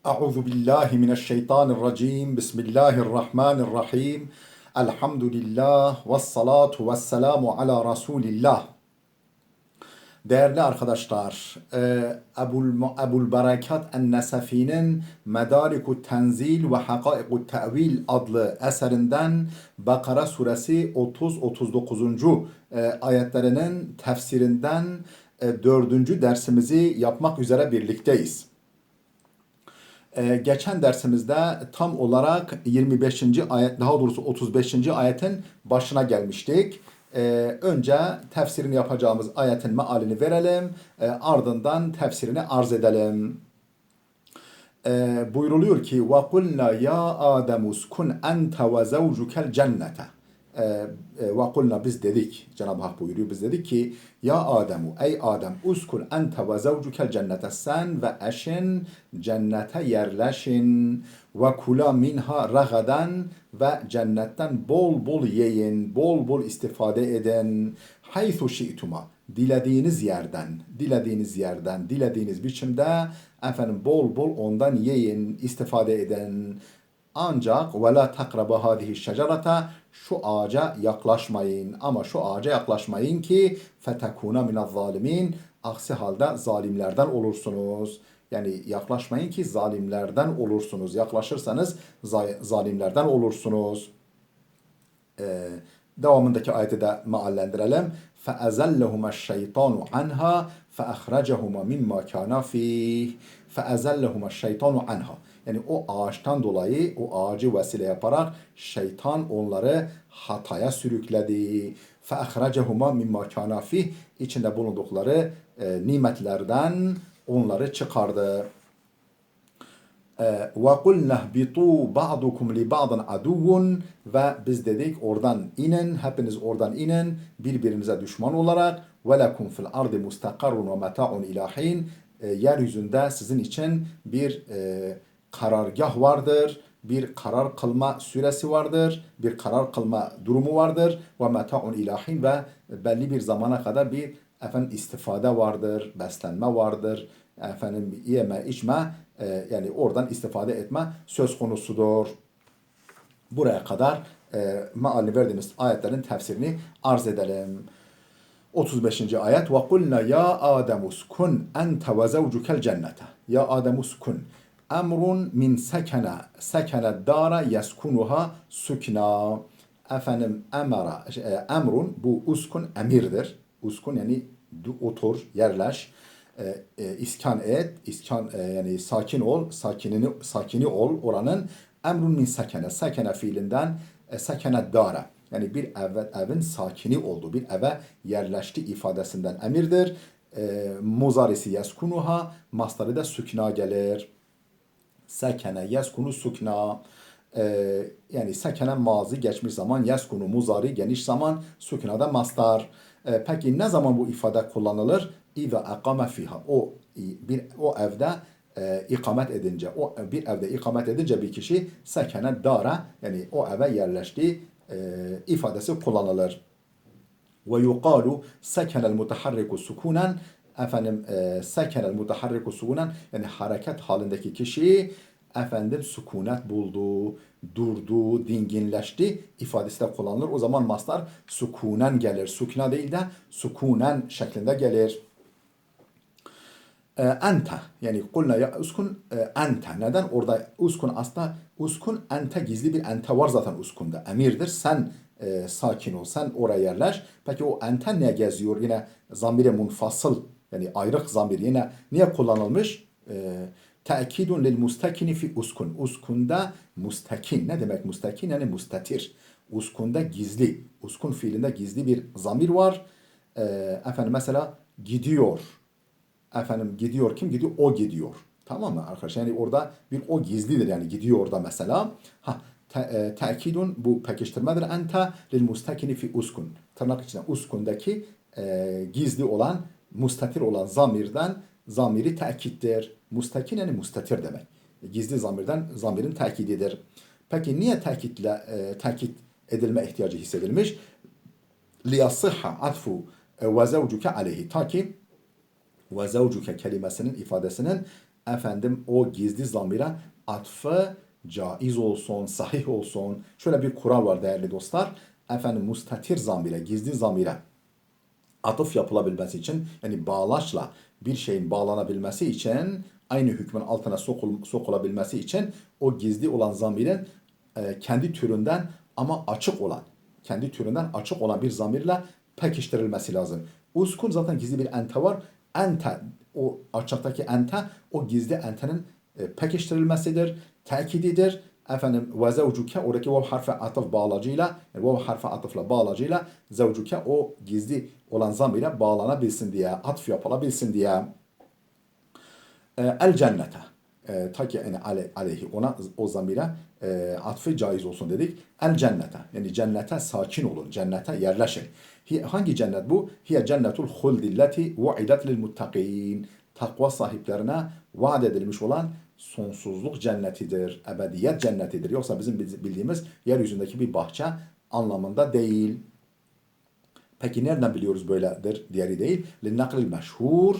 Euzu billahi mineşşeytanirracim. Bismillahirrahmanirrahim. Elhamdülillah ve salatu ve selamu ala Resulillah. Değerli arkadaşlar, Ebul Berekat en-Nesefi'nin Medarik-u Tenzil ve Hakaik-u Te'vil adlı eserinden Bakara suresi 30-39. Ayetlerinin tefsirinden 4. dersimizi yapmak üzere birlikteyiz. Geçen dersimizde tam olarak 25. ayet, daha doğrusu 35. ayetin başına gelmiştik. Önce tefsirini yapacağımız ayetin mealini verelim, ardından tefsirini arz edelim. Buyruluyor ki وَقُلْنَا يَا آدَمُ اسْكُنْ أَنْتَ وَزَوْجُكَ الْجَنَّةَ ve biz dedik, Cenab-ı Hak buyuruyor, biz dedik ki ya Ademu, ey Adem, uskun ente ve zevcukel cennete, sen ve eşin cennete yerleşin ve kula minha ragaden, ve cennetten bol bol yiyin, bol bol istifade edin, haythu şi'tuma, dilediğiniz yerden, dilediğiniz biçimde bol bol ondan yiyin, istifade edin. Ancak ve la takraba hadihi şecerata, şu ağaca yaklaşmayın, ama şu ağaca yaklaşmayın ki fetekuna minaz zalimin, aksi halde zalimlerden olursunuz. Yani yaklaşmayın ki zalimlerden olursunuz. Yaklaşırsanız zalimlerden olursunuz. Devamındaki ayeti de meallendirelim. فَاَزَلَّهُمَا الشَّيْطَانُ عَنْهَا فَاَخْرَجَهُمَا مِمَّا كَانَ ف۪يهِ فَاَزَلَّهُمَا الشَّيْطَانُ عَنْهَا. Yani o ağaçtan dolayı, o ağacı vesile yaparak şeytan onları hataya sürükledi. فَاَخْرَجَهُمَا مِمَّا كَانَ ف۪يهِ, içinde bulundukları nimetlerden onları çıkardı. وَقُلْنَا اهْبِطُوا بَعْضُكُمْ لِبَعْضٍ عَدُوٌ, ve biz dedik oradan inin, hepiniz oradan inin birbirinize düşman olarak. وَلَكُمْ فِي الْأَرْضِ مُسْتَقَرٌ وَمَتَاعٌ اِلٰى حِينٍ, yeryüzünde sizin için bir karargah vardır, bir karar kılma süresi vardır, bir karar kılma durumu vardır. وَمَتَاعٌ اِلٰى حِينٍ, ve belli bir zamana kadar bir istifade vardır, beslenme vardır, yeme içme, yani oradan istifade etme söz konusudur. Buraya kadar mealini verdiğimiz ayetlerin tefsirini arz edelim. 35. ayet. وَقُلْنَا يَا آدَمُ اسْكُنْ أَنْتَ وَزَوْجُكَ الْجَنَّةَ. Ya Adem uskun. Emrun min sekene dara yeskunuha sükna. Emrun, bu uskun emirdir. Uskun yani otur, yerleş, iskan et, yani sakin ol, sakini ol oranın. Emrun min sekene, sekene fiilinden sekene dara, yani bir evin sakini oldu, bir eve yerleşti ifadesinden emirdir. Muzarisi yeskunuha, mastarı da sükna gelir. Sekene yeskunu sükna. Yani sekene mazi geçmiş zaman, yeskunu muzari geniş zaman, sükna da mastar. Peki ne zaman bu ifade kullanılır? İza akame fiha. O evde ikamet edince, o bir evde ikamet edince bir kişi sekene dara, yani o eve yerleşti ifadesi kullanılır. Ve yuqalu sekenel mutaharriku sukunen, sekenel mutaharriku sukunen, yani hareket halindeki kişi sükunet buldu, durdu, dinginleşti ifadesi de kullanılır. O zaman mastar sukunen gelir. Sukuna değil de sukunen şeklinde gelir. Ente, yani kulna ya uskun ente. Neden? Orada uskun aslında, uskun ente, gizli bir ente var zaten uskunda. Emirdir. Sen sakin ol. Sen oraya yerleş. Peki o ente ne geziyor? Yine zamire munfasıl, yani ayrık zamir yine niye kullanılmış? Te'kidun lil mustakini fi uskun. Uskunda mustakin. Ne demek mustakin? Yani mustatir. Uskunda gizli. Uskun fiilinde gizli bir zamir var. Mesela gidiyor. Gidiyor, kim gidiyor? O gidiyor. Tamam mı arkadaşlar? Yani orada bir o gizlidir, yani gidiyor orada mesela. Te'kidun, bu pekiştirmedir. Ente lil mustakini fi uskun. Tırnak içinde uskundaki gizli olan, mustatir olan zamirden zamiri tekittir. Mustakin yani mustatir demek. Gizli zamirden zamirin tekididir. Peki niye tekit edilme ihtiyacı hissedilmiş? Liyasıhha atfu ve zevcuke aleyhi. Ta ki ve zevcuke kelimesinin ifadesinin efendim o gizli zamire atfı caiz olsun, sahih olsun. Şöyle bir kural var değerli dostlar. Efendim mustatir zamire, gizli zamire atıf yapılabilmesi için yani bağlaçla bir şeyin bağlanabilmesi için aynı hükmün altına sokulabilmesi için o gizli olan zamirin kendi türünden ama açık olan kendi türünden açık olan bir zamirle pekiştirilmesi lazım. Uskun zaten gizli bir ente var. Ente o açıktaki ente o gizli entenin pekiştirilmesidir, tekididir. Efendim ve zevcuke oradaki vav harfi atıf bağlacıyla yani vav harfi atıfla bağlacıyla zevcuke o gizli olan zamire bağlanabilsin diye, atf yapılabilsin diye. El cennete. Ta ki yani aleyhi ona o zamire atfı caiz olsun dedik. El cennete. Yani cennete sakin olun. Cennete yerleşin. Hangi cennet bu? Hiye cennetul huldilleti vu'idet lil muttaqin. Takva sahiplerine vaat edilmiş olan sonsuzluk cennetidir. Ebediyet cennetidir. Yoksa bizim bildiğimiz yeryüzündeki bir bahçe anlamında değil. Peki nereden biliyoruz böyledir? Diğeri değil. Linnakil meşhur.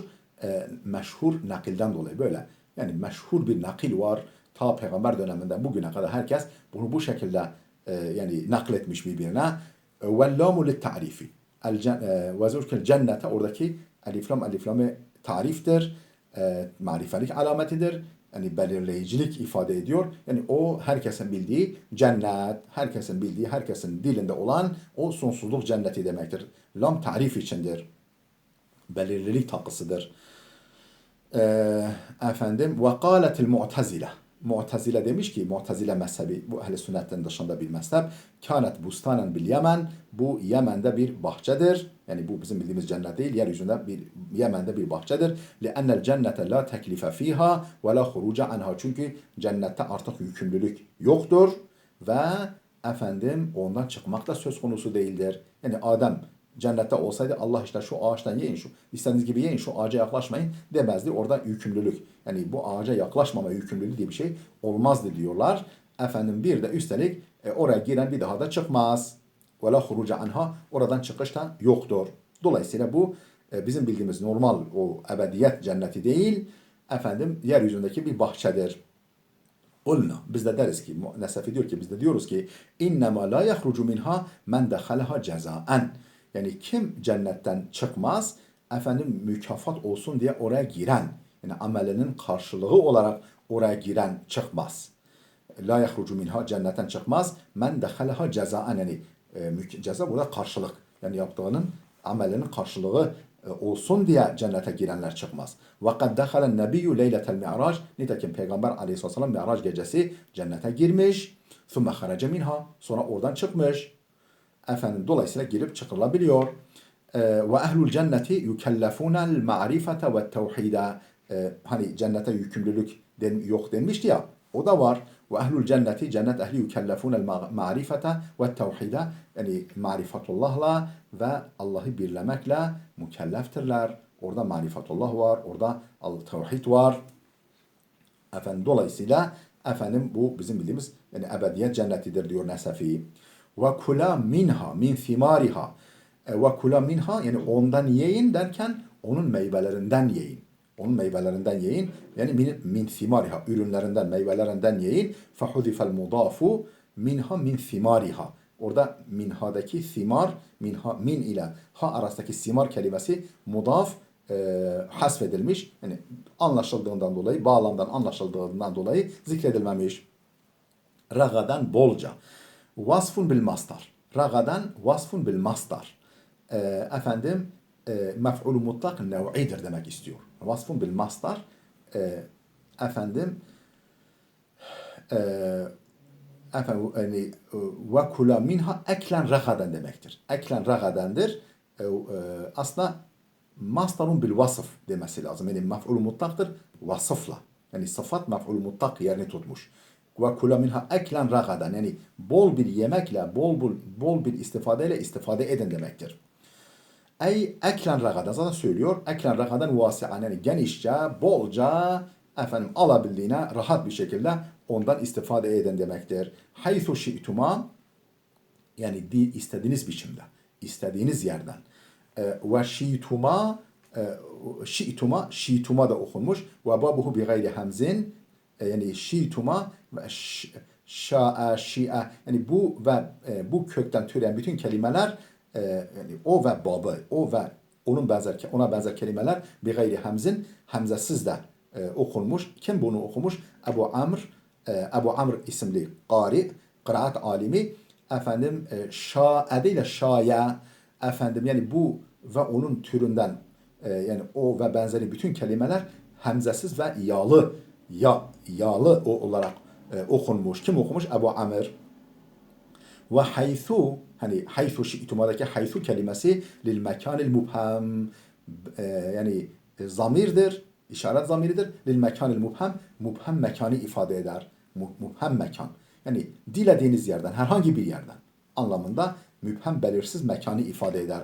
Meşhur nakilden dolayı böyle. Yani meşhur bir nakil var. Ta peygamber döneminden bugüne kadar herkes bunu bu şekilde yani nakletmiş birbirine. Vellamu lit tarifi. Ve zurkel cennete oradaki eliflamı tariftir. Marifelik alametidir. Yani belirleyicilik ifade ediyor. Yani o herkesin bildiği cennet, herkesin bildiği, herkesin dilinde olan o sonsuzluk cenneti demektir. Lam tarif içindir. Belirlilik takısıdır. Efendim ve kâletil mu'tezile. Mu'tezile demiş ki Mu'tezile mezhebi bu ehl-i sünnetten dışında bir mezhep. Kânet bustanen bil Yemen. Bu Yemen'de bir bahçedir. Yani bu bizim bildiğimiz cennet değil. Yeryüzünde bir Yemen'de bir bahçedir. Li'ennel cennete la teklife fiha ve la huruca anha. Çünkü cennette artık yükümlülük yoktur ve efendim ondan çıkmak da söz konusu değildir. Yani Adem cennette olsaydı Allah işte şu ağaçtan yiyin, şu istediğiniz gibi yiyin, şu ağaca yaklaşmayın demezdi. Orada yükümlülük. Yani bu ağaca yaklaşmama yükümlülüğü diye bir şey olmazdı diyorlar. Efendim bir de üstelik oraya giren bir daha da çıkmaz. Ve la huruca anha. Oradan çıkış da yoktur. Dolayısıyla bu bizim bildiğimiz normal o ebediyet cenneti değil, efendim yeryüzündeki bir bahçedir. Kulna. Biz de deriz ki, Nesefi diyor ki, biz de diyoruz ki innema la yahrucu minha men dehaleha cezaen. Yani kim cennetten çıkmaz, efendim mükafat olsun diye oraya giren, yani amelinin karşılığı olarak oraya giren çıkmaz. La yahrucu minha cennetten çıkmaz. Men dehaleha cezaen yani ceza burada karşılık. Yani yaptığının amelinin karşılığı olsun diye cennete girenler çıkmaz. Ve kad dehalen nebiyyü leyletel mi'rac. Nitekim Peygamber aleyhisselam mi'rac gecesi cennete girmiş. Thumme harece minha. Sonra oradan çıkmış. Efendim dolayısıyla girip çıkılabiliyor. Ve ehlul cenneti yukellefunel ma'rifete ve tevhide. Hani cennete yükümlülük yok denmişti ya. O da var. Ve ehlul cenneti cennet ehli yukellefunel ma'rifete ve tevhide. Yani marifetullahla ve Allah'ı birlemekle mükelleftirler. Orada marifetullah var. Orada tevhid var. Efendim dolayısıyla efendim bu bizim bildiğimiz yani ebediyet cennetidir diyor Nesefi. Ve kula minha min thimariha. Ve kula minha yani ondan yiyin derken onun meyvelerinden yiyin. Onun meyvelerinden yiyin. Yani min thimariha ürünlerinden, meyvelerinden yiyin. Fehudifel mudafu minha min thimariha. Orada minha'daki thimar, minha, min ile ha arasındaki simar kelimesi mudaf hasfedilmiş. Yani anlaşıldığından dolayı, bağlamdan anlaşıldığından dolayı zikredilmemiş. Ragadan bolca. Vasfun bil mastar. Ragadan vasfun bil mastar. Efendim mef'ul mutlak nev'idir demek istiyor. Vasfun bil mastar efendim efendim yani ve kula minha eklen ragadan demektir. Eklen ragadandır. Aslında mastarun bil vasıf demesi lazım. Yani mef'ul mutlaktır vasıfla. Yani sıfat mef'ul mutlak yerini tutmuş. Ve kula minha eklen ragadan yani bol bir yemekle bol bir istifadeyle istifade edin demektir. Ey eklen ragadan zaten söylüyor. Eklen ragadan vasi'an yani genişçe, bolca efendim alabildiğine rahat bir şekilde ondan istifade edin demektir. Haythu şi'tuma yani istediğiniz biçimde, istediğiniz yerden. Ve şi'tuma şi'tuma, şi'tuma da okunmuş. Ve babuhu bi gayri hamzin, yani şi'tuma ve şa'a, şi'a, yani bu ve bu kökten türeyen bütün kelimeler, yani o ve babı, o ve ona benzer kelimeler bi gayri hamzin, hamzesiz de okunmuş. Kim bunu okumuş? Ebu Amr isimli qari, kıraat alimi, efendim şa'ade ile şaya, efendim yani bu ve onun türünden, yani o ve benzeri bütün kelimeler hemzesiz ve yağlı olarak okunmuş. Kim okumuş? Ebu Amr. Ve haythu, hani haythu şi'tumadaki haythu kelimesi lil mekanil mubham, yani zamirdir, işaret zamiridir. Lil mekanil mubham, mubham mekanı ifade eder. Mubham mekan. Yani dilediğiniz yerden, herhangi bir yerden anlamında mübhem belirsiz mekanı ifade eder.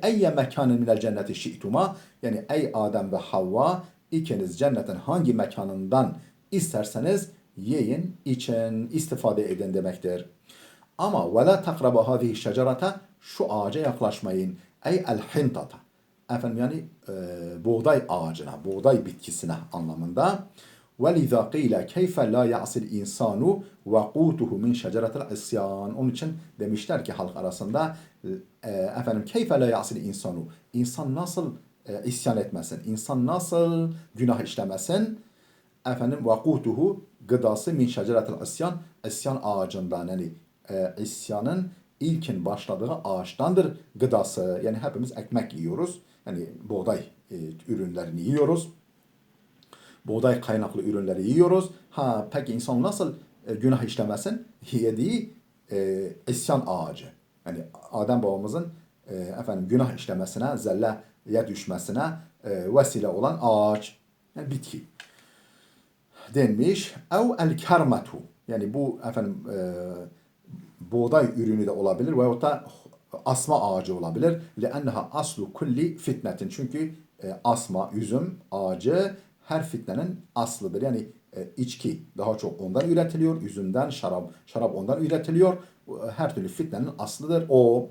Eyye mekanın minel cenneti şi'tuma, yani ey Adem ve Havva, ikiniz cennetin hangi mekanından isterseniz yiyin, için, istifade edin demektir. Ama ve la takraba hâzihi şecerete, şu ağaca yaklaşmayın. Ey el hintata. Efendim yani buğday ağacına, buğday bitkisine anlamında. وَلِذَا قِيلَ كَيْفَ لَا يَعْصِ الْاِنْسَانُ وَقُوتُهُ مِنْ شَجَرَةِ الْاِسْيَانِ. Onun için demişler ki halk arasında, efendim كَيْفَ لَا يَعْصِ الْاِنْسَانُ, İnsan nasıl isyan etmesin, İnsan nasıl günah işlemesin. Efendim وَقُوتُهُ, gıdası min şeceretel isyan, isyan ağacından, yani isyanın ilkin başladığı ağaçtandır gıdası. Yani hepimiz ekmek yiyoruz. Yani buğday ürünlerini yiyoruz. Buğday kaynaklı ürünleri yiyoruz. Ha peki insan nasıl günah işlemesin? Yediği isyan ağacı. Yani Adem babamızın efendim günah işlemesine, zelleye düşmesine vesile olan ağaç. Yani bitki denmiş. Ev el kermetu, yani bu efendim buğday ürünü de olabilir veyahut da asma ağacı olabilir. لَاَنَّهَا aslu kulli fitnetin. Çünkü asma, üzüm ağacı her fitnenin aslıdır. Yani içki daha çok ondan üretiliyor. Üzümden, şarap ondan üretiliyor. Her türlü fitnenin aslıdır o.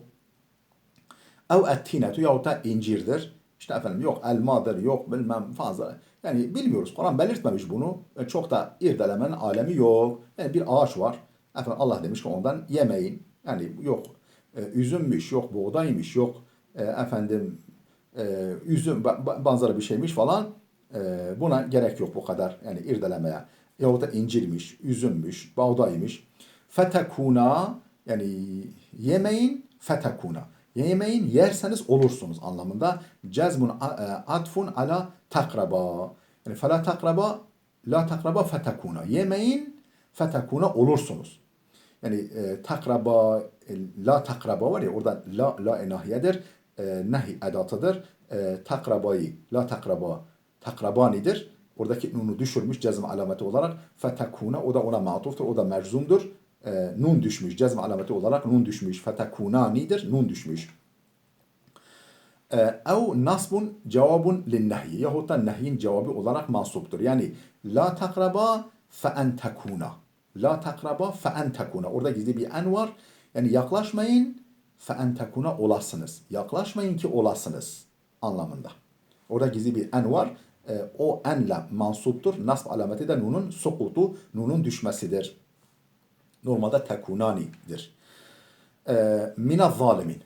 Ev ettinetu, yahut da incirdir. İşte efendim yok elmadır, yok bilmem fazla. Yani bilmiyoruz. Kur'an belirtmemiş bunu. Çok da irdelemenin alemi yok. Yani bir ağaç var. Efendim Allah demiş ki ondan yemeyin. Yani yok üzümmüş, yok buğdaymış, yok efendim üzüm benzeri bir şeymiş falan. Buna gerek yok bu kadar. Yani irdelemeye. Yahut da incirmiş, üzümmüş, buğdaymış. Fetekuna, yani yemeyin, fetekuna. Yemeyin, yerseniz olursunuz anlamında. Cezmun atfun ala takraba. Yani fela takraba, la takraba fetekuna. Yemeyin, fetekuna olursunuz. Yani takraba, la takraba var ya, orada la enahiyedir. Nehi edatıdır. Takrabayı, la takraba, takrabanidir. Oradaki nunu düşürmüş cezm alameti olarak. Fetekuna, o da ona matuftur, o da merzumdur. Nun düşmüş, cezm alameti olarak nun düşmüş. Fetekunanidir, nun düşmüş. Ev nasbun cevabun linnehyi, yahut da nehyin cevabı olarak mansuptur. Yani la takraba fe en tekuna. La takraba fe en tekuna. Orada gizli bir en var. Yani yaklaşmayın fe en tekuna, olasınız. Yaklaşmayın ki olasınız anlamında. Orada gizli bir en var. O enle mansuptur. Nasb alameti de nunun sukutu, nunun düşmesidir. Normalde tekunanidir. Mina zalimin.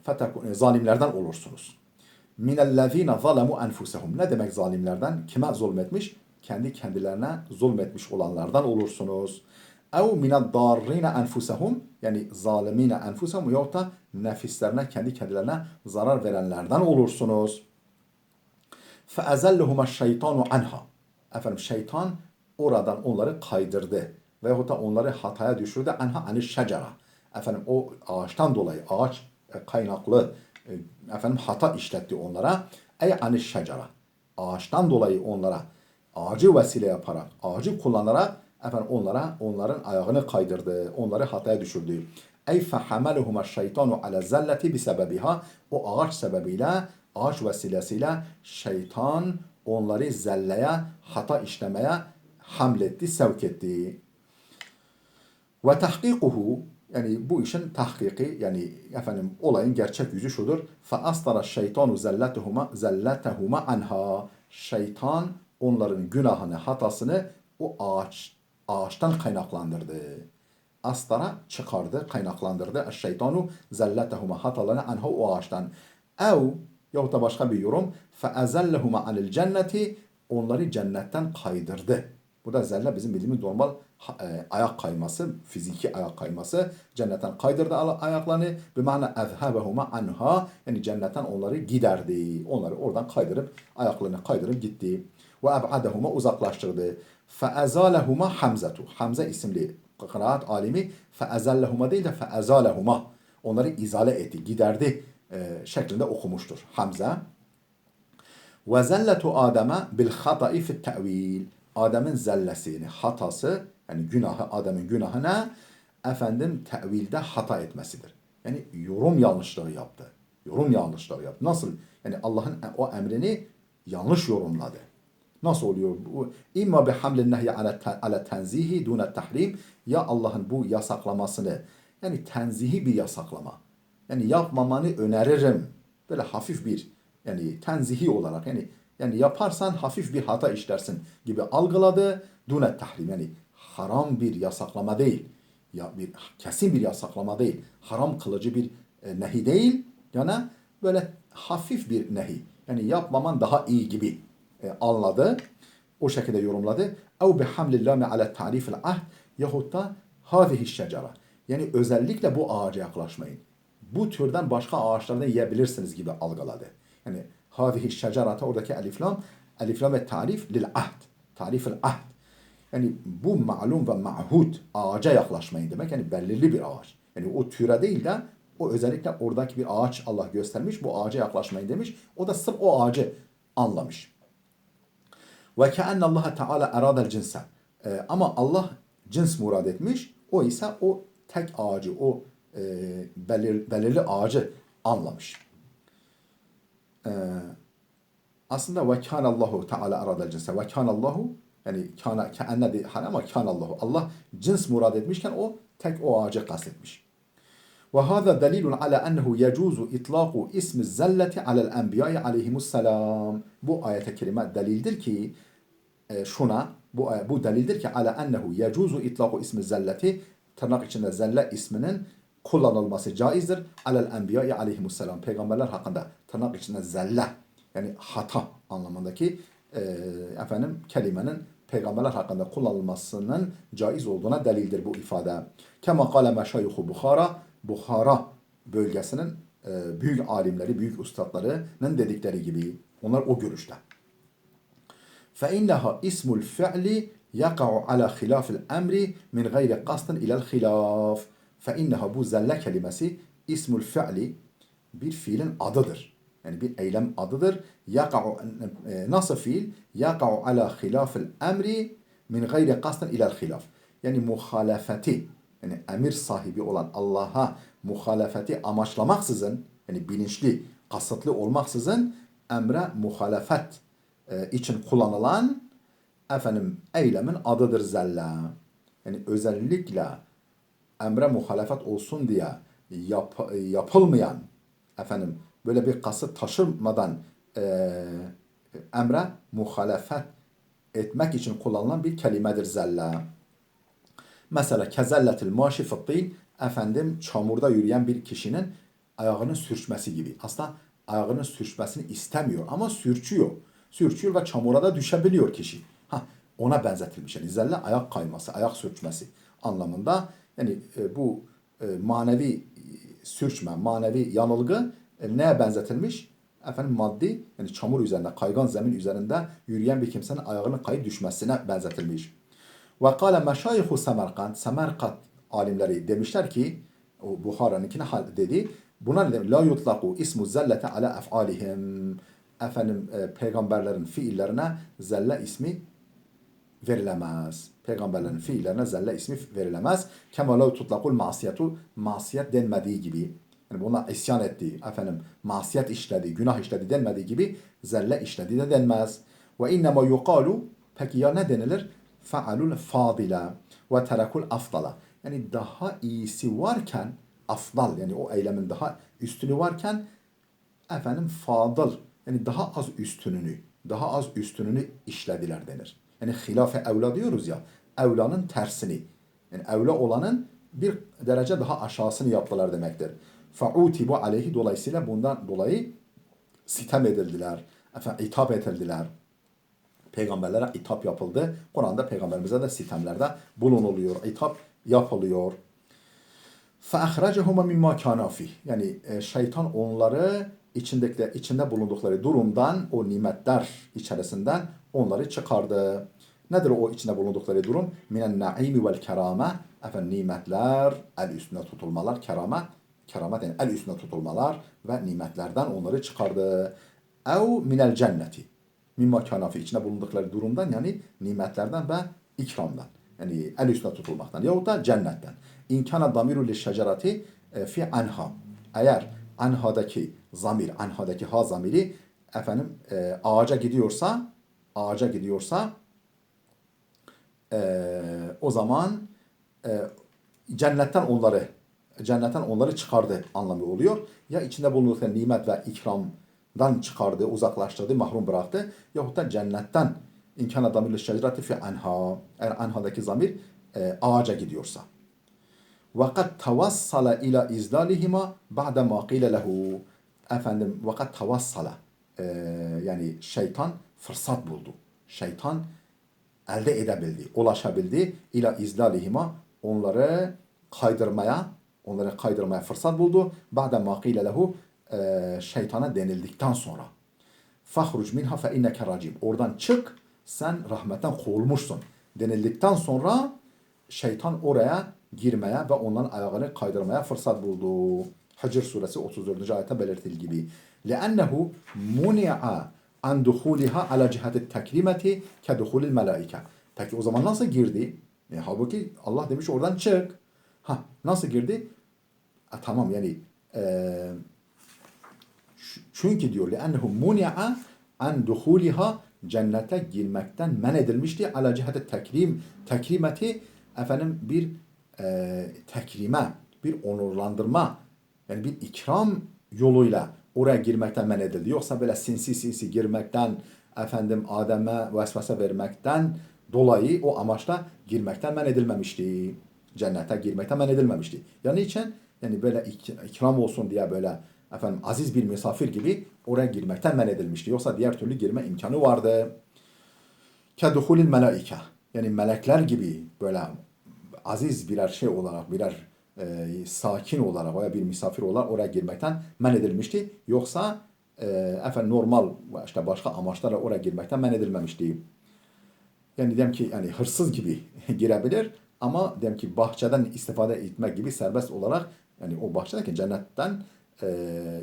Zalimlerden olursunuz. Minellezine zalemu enfusehum. Ne demek zalimlerden? Kime zulmetmiş? Kendi kendilerine zulmetmiş olanlardan olursunuz. Ev mineddarrine enfusehum, yani zalimine enfusehum, yahut da nefislerine, kendi kendilerine zarar verenlerden olursunuz. Feezelluhuma şeytanu anha. Efendim şeytan oradan onları kaydırdı. Veyahut da onları hataya düşürdü. Anha aniş şecera. Efendim o ağaçtan dolayı, ağaç kaynaklı efendim hata işletti onlara. Ey aniş şecera. Ağaçtan dolayı onlara, ağacı vesile yaparak, ağacı kullanarak efendim onların ayağını kaydırdı. Onları hataya düşürdü. Ey fehameluhuma şeytanu ala zelleti bisebebiha. O ağaç sebebiyle, ağaç vesilesiyle şeytan onları zelleye, hata işlemeye hamletti, sevk etti. Ve tahkikuhu, Yani bu işin tahkiki, yani efendim olayın gerçek yüzü şudur. فَأَصْدَرَ الشَّيْطَانُ زَلَّتَهُمَا anha. Şeytan onların günahını, hatasını o ağaçtan kaynaklandırdı. Astara çıkardı, kaynaklandırdı. Şeytanu zelletehuma hatalarını anha o ağaçtan. Ev yahut da başka bir yorum. Feezellehuma anil cenneti, onları cennetten kaydırdı. Burada zelle bizim bildiğimiz normal ayak kayması, fiziki ayak kayması. Cennetten kaydırdı ayaklarını. Bima'na ezhabehuma anha, yani cennetten onları giderdi. Onları oradan kaydırıp, ayaklarını kaydırıp gitti. Ve eb'adehuma, uzaklaştırdı. Feezalehuma Hamzetu. Hamze isimli kıraat alimi feezellehuma değil de feezalehuma. Onları izale etti, giderdi şeklinde okumuştur Hamze. Ve zelletu Adem'e bil hata'i fit te'vil. Adem'in zellesini, hatası, yani günahı, Adem'in günahı ne? Efendim tevilde hata etmesidir. Yani yorum yanlışlığı yaptı. Yorum yanlışlığı yaptı. Nasıl? Yani Allah'ın o emrini yanlış yorumladı. Nasıl oluyor bu? İmma bi hamlin nehyi ala tenzihi dune tahrim, ya Allah'ın bu yasaklamasını, yani tenzihi bir yasaklama. Yani yapmamanı öneririm. Böyle hafif bir, yani tenzihi olarak, yani yaparsan hafif bir hata işlersin gibi algıladı. Dune tahrim, yani haram bir yasaklama değil. Ya bir kesin bir yasaklama değil. Haram kılıcı bir nehi değil. Yani böyle hafif bir nehi. Yani yapmaman daha iyi gibi anladı. O şekilde yorumladı. Ev bihamlillâmi ala ta'rifil ahd, yahut da hâzihi şecera. Yani özellikle bu ağaca yaklaşmayın. Bu türden başka ağaçlardan yiyebilirsiniz gibi algıladı. Yani hâzihi şecerata, oradaki elif lam ve tarif lil ahd. Tarifil ahd. Yani bu ma'lum ve ma'hud ağaca yaklaşmayın demek. Yani belirli bir ağaç. Yani o türe değil de o özellikle oradaki bir ağaç Allah göstermiş. Bu ağaca yaklaşmayın demiş. O da sırf o ağacı anlamış. Ve keenne Allah Teala eradel cinse. Ama Allah cins murad etmiş. O ise o tek ağacı, o belirli ağacı anlamış. Aslında ve kânallahu Teala eradel cinse. Ve kânallahu, yani kâne keenne değil ama kânallahu. Allah cins murad etmişken o tek o ağacı kastetmiş. Ve hâzâ delilun ala ennehu yecuzu itlâku ismi zelleti alel enbiyâi aleyhimusselam. Bu ayete kerime delildir ki şuna, bu delildir ki ala ennehu yecuzu itlaqu ismi zelleti, tırnak içinde zelle isminin kullanılması caizdir. Alel enbiyai aleyhimusselam, peygamberler hakkında, tırnak içinde zelle, yani hata anlamındaki kelimenin peygamberler hakkında kullanılmasının caiz olduğuna delildir bu ifade. Kema kâle meşayuhu Bukhara, Bukhara bölgesinin büyük alimleri, büyük ustadlarının dedikleri gibi, onlar o görüşte. فإنها اسم الفعل يقع على خلاف الأمر من غير قصد إلى الخلاف. فإنها, bu zelle kelimesi ismul fi'li, bir fiilin adıdır. Yani bir eylem adıdır. Yaka'u, nasıl fiil? Yaka'u ala khilafil emri min gayri qasdin ilal khilaf. Yani muhalefeti, yani emir sahibi olan Allah'a muhalefeti amaçlamaksızın, yani bilinçli, kasıtlı olmaksızın emre muhalefet için kullanılan eylemin adıdır zelle. Yani özellikle emre muhalefet olsun diye yapılmayan, böyle bir kasıt taşırmadan emre muhalefet etmek için kullanılan bir kelimedir zelle. Mesela kezelletil maşi fıttil, çamurda yürüyen bir kişinin ayağının sürçmesi gibi. Aslında ayağının sürçmesini istemiyor ama sürçüyor. Sürçüyor ve çamura da düşebiliyor kişi. Ona benzetilmiş. Yani zelle ayak kayması, ayak sürçmesi anlamında. Yani bu manevi sürçme, manevi yanılgı neye benzetilmiş? Maddi, yani çamur üzerinde, kaygan zemin üzerinde yürüyen bir kimsenin ayağının kayıp düşmesine benzetilmiş. Ve kâle meşâyihu Semerkant, Semerkant alimleri demişler ki, o Buhara'nınkine dedi, buna ne demek? La yutlaku ismu zellete ala ef'alihim. Peygamberlerin fiillerine zelle ismi verilemez. Peygamberlerin fiillerine zelle ismi verilemez. Kema la tutlakul masiyetu, masiyet denmediği gibi. Yani buna isyan etti, masiyet işledi, günah işledi denmediği gibi zelle işledi de denmez. Ve innema yukalu, peki ya ne denilir? Fa'alul fadila ve terakul afdala. Yani daha iyisi varken afdal, yani o eylemin daha üstünü varken efendim fadıl, yani daha az üstününü işlediler denir. Yani hilafe evla diyoruz ya, evlanın tersini, yani evla olanın bir derece daha aşağısını yaptılar demektir. Fa'utibu aleyhi, dolayısıyla bundan dolayı sitem edildiler. Efendim itap edildiler. Peygamberlere itap yapıldı. Kur'an'da peygamberimize de sitemlerde bulunuluyor. İtap yapılıyor. فَاَخْرَجَهُمَا مِمَّا كَانَا فِيهِ. Yani şeytan onları içinde bulundukları durumdan, o nimetler içerisinden onları çıkardı. Nedir o içinde bulundukları durum? Minen naimi vel kerame. Efendim nimetler, el üstünde tutulmalar, keramet yani el üstünde tutulmalar ve nimetlerden onları çıkardı. Ev minel cenneti. Mimma kana fi, içinde bulundukları durumdan, yani nimetlerden ve ikramdan. Yani el üstünde tutulmaktan yahut da cennetten. İnkana damiru li şecerati fi anha. Eğer anhadaki zamir, anhadaki ha zamiri efendim ağaca gidiyorsa o zaman cennetten onları çıkardı anlamı oluyor. Ya içinde bulundukları nimet ve ikramdan çıkardı, uzaklaştırdı, mahrum bıraktı. Yahut da cennetten inkana damirli şecerati fi anha. Eğer anhadaki zamir ağaca gidiyorsa. وَقَدْ تَوَصَّلَ اِلَى اِزْلَالِهِمَا بَعْدَ مَا قِيلَ لَهُ. Efendim وَقَدْ تَوَصَّلَ, yani şeytan fırsat buldu. Şeytan elde edebildi, ulaşabildi. İla izlalihima, onları kaydırmaya fırsat buldu. Ba'de ma qile lehu, şeytana denildikten sonra. Fahruc minha fe inneke racim. Oradan çık, sen rahmetten kovulmuşsun denildikten sonra şeytan oraya girmeye ve onların ayağını kaydırmaya fırsat buldu. Hicr suresi 34. ayette belirtildiği gibi. لأنه منع an duhuliha ala cihati tekrimeti ke duhulil melaike. Peki o zaman nasıl girdi? Halbuki Allah demiş oradan çık. Nasıl girdi? Tamam, yani çünkü diyor لأنه منع an duhuliha, cennete girmekten men edilmişti. Ala cihati tekrimeti, efendim bir tekrime, bir onurlandırma, yani bir ikram yoluyla oraya girmekten men edildi. Yoksa böyle sinsi girmekten, efendim Adem'e vesvese vermekten dolayı o amaçla girmekten men edilmemişti. Cennete girmekten men edilmemişti. Yani için, yani böyle ikram olsun diye, böyle efendim aziz bir misafir gibi oraya girmekten men edilmişti. Yoksa diğer türlü girme imkanı vardı. Keduhulil melaike. Yani melekler gibi böyle aziz birer şey olarak, birer sakin olarak veya bir misafir olarak oraya girmekten men edilmişti. Yoksa efendim normal işte başka amaçlarla oraya girmekten men edilmemişti. Yani diyelim ki yani hırsız gibi girebilir ama diyelim ki bahçeden istifade etmek gibi serbest olarak, yani o bahçedeki cennetten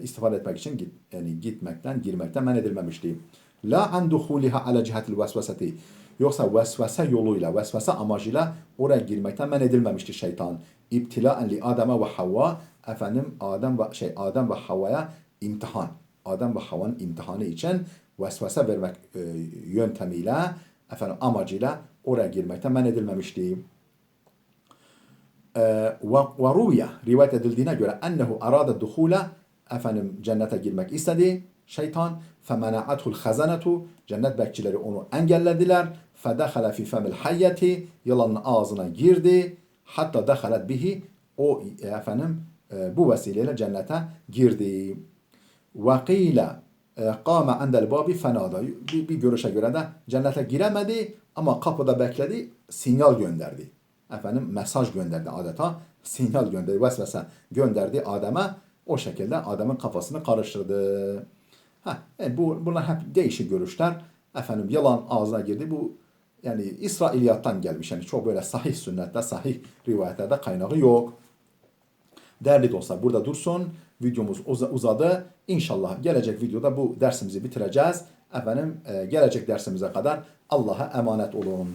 istifade etmek için gitmekten, girmekten men edilmemişti. La an duhuliha ala cihatil vesveseti. Yoksa vesvese yoluyla, vesvese amacıyla oraya girmekten men edilmemişti şeytan. İbtilaen li Adem'e ve Havva. Efendim Adem ve Havva'ya imtihan. Adem ve Havva'nın imtihanı için vesvese vermek yöntemiyle, efendim amacıyla oraya girmekten men edilmemişti. Ve ruya, rivayet edildiğine göre ennehu arada duhula, efendim cennete girmek istedi şeytan. Femena'atul hazanetu, cennet bekçileri onu engellediler. Fedehale fi femil hayyeti, yılanın ağzına girdi. Hatta dehalet bihi, o efendim bu vesileyle cennete girdi. Ve qîle kâme endel babi fenâda. Bir görüşe göre de cennete giremedi ama kapıda bekledi, sinyal gönderdi. Efendim mesaj gönderdi adeta. Sinyal gönderdi, vesvese gönderdi Adem'e. O şekilde Adem'in kafasını karıştırdı. Bunlar hep değişik görüşler. Efendim yalan ağzına girdi. Bu yani İsrailiyattan gelmiş. Yani çok böyle sahih sünnette, sahih rivayetlerde kaynağı yok. Değerli dostlar, burada dursun. Videomuz uzadı. İnşallah gelecek videoda bu dersimizi bitireceğiz. Efendim gelecek dersimize kadar Allah'a emanet olun.